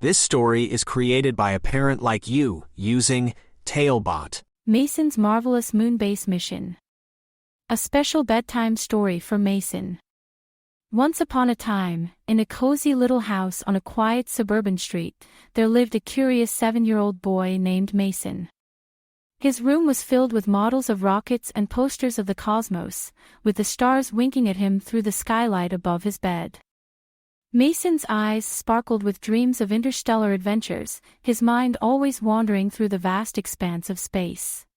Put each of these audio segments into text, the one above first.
This story is created by a parent like you using TaleBot. Mason's Marvelous Moonbase Mission. A special bedtime story for Mason. Once upon a time, in a cozy little house on a quiet suburban street, there lived a curious 7-year-old boy named Mason. His room was filled with models of rockets and posters of the cosmos, with the stars winking at him through the skylight above his bed. Mason's eyes sparkled with dreams of interstellar adventures, his mind always wandering through the vast expanse of space.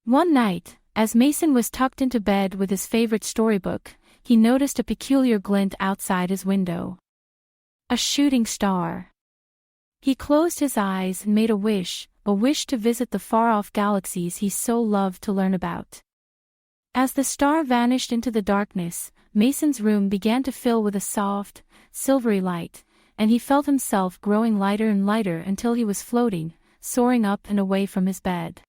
One night, as Mason was tucked into bed with his favorite storybook, he noticed a peculiar glint outside his window. A shooting star. He closed his eyes and made a wish to visit the far-off galaxies he so loved to learn about. As the star vanished into the darkness, Mason's room began to fill with a soft, silvery light, and he felt himself growing lighter and lighter until he was floating, soaring up and away from his bed.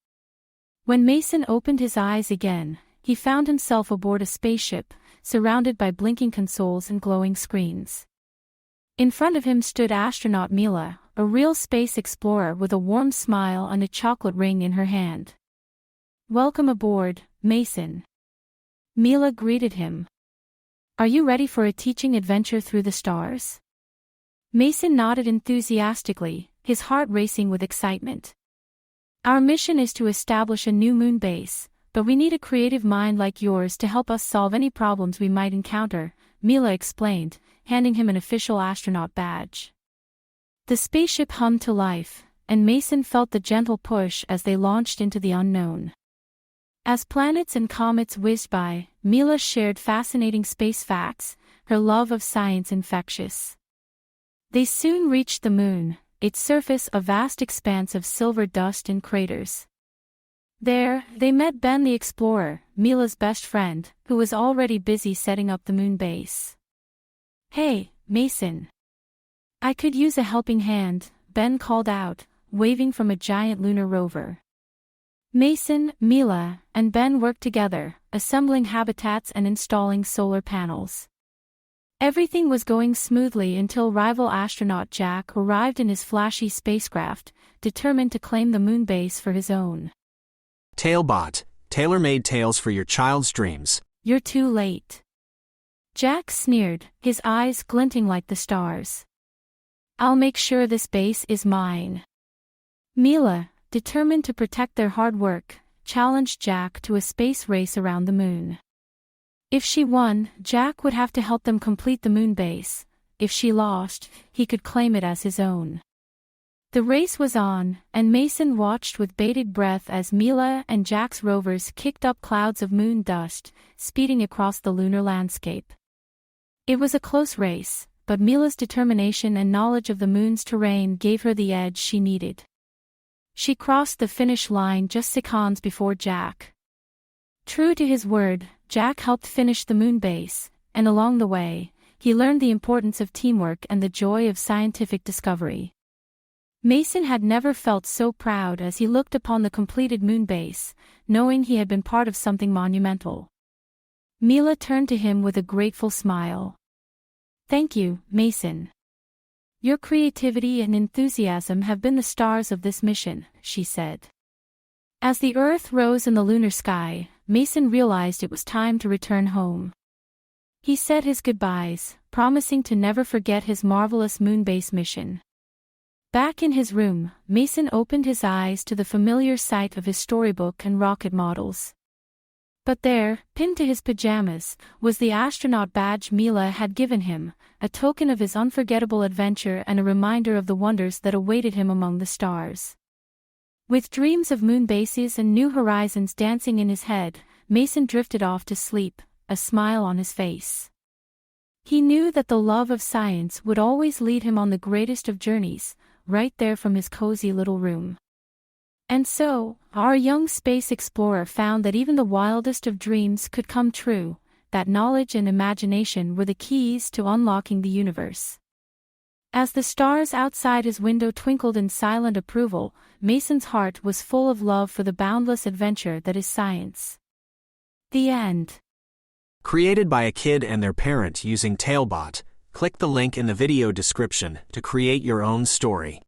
When Mason opened his eyes again, he found himself aboard a spaceship, surrounded by blinking consoles and glowing screens. In front of him stood astronaut Mila, a real space explorer with a warm smile and a chocolate ring in her hand. "Welcome aboard, Mason." Mila greeted him. "Are you ready for a teaching adventure through the stars?" Mason nodded enthusiastically, his heart racing with excitement. "Our mission is to establish a new moon base, but we need a creative mind like yours to help us solve any problems we might encounter," Mila explained, handing him an official astronaut badge. The spaceship hummed to life, and Mason felt the gentle push as they launched into the unknown. As planets and comets whizzed by, Mila shared fascinating space facts, her love of science infectious. They soon reached the moon, its surface a vast expanse of silver dust and craters. There, they met Ben the explorer, Mila's best friend, who was already busy setting up the moon base. "Hey, Mason. I could use a helping hand," Ben called out, waving from a giant lunar rover. Mason, Mila, and Ben worked together, assembling habitats and installing solar panels. Everything was going smoothly until rival astronaut Jack arrived in his flashy spacecraft, determined to claim the moon base for his own. TaleBot, tailor-made tales for your child's dreams. "You're too late." Jack sneered, his eyes glinting like the stars. "I'll make sure this base is mine." Mila, determined to protect their hard work, challenged Jack to a space race around the moon. If she won, Jack would have to help them complete the moon base. If she lost, he could claim it as his own. The race was on, and Mason watched with bated breath as Mila and Jack's rovers kicked up clouds of moon dust, speeding across the lunar landscape. It was a close race, but Mila's determination and knowledge of the moon's terrain gave her the edge she needed. She crossed the finish line just seconds before Jack. True to his word, Jack helped finish the moon base, and along the way, he learned the importance of teamwork and the joy of scientific discovery. Mason had never felt so proud as he looked upon the completed moon base, knowing he had been part of something monumental. Mila turned to him with a grateful smile. "Thank you, Mason. Your creativity and enthusiasm have been the stars of this mission," she said. As the Earth rose in the lunar sky, Mason realized it was time to return home. He said his goodbyes, promising to never forget his marvelous moonbase mission. Back in his room, Mason opened his eyes to the familiar sight of his storybook and rocket models. But there, pinned to his pajamas, was the astronaut badge Mila had given him, a token of his unforgettable adventure and a reminder of the wonders that awaited him among the stars. With dreams of moon bases and new horizons dancing in his head, Mason drifted off to sleep, a smile on his face. He knew that the love of science would always lead him on the greatest of journeys, right there from his cozy little room. And so, our young space explorer found that even the wildest of dreams could come true, that knowledge and imagination were the keys to unlocking the universe. As the stars outside his window twinkled in silent approval, Mason's heart was full of love for the boundless adventure that is science. The end. Created by a kid and their parent using TaleBot, Click the link in the video description to create your own story.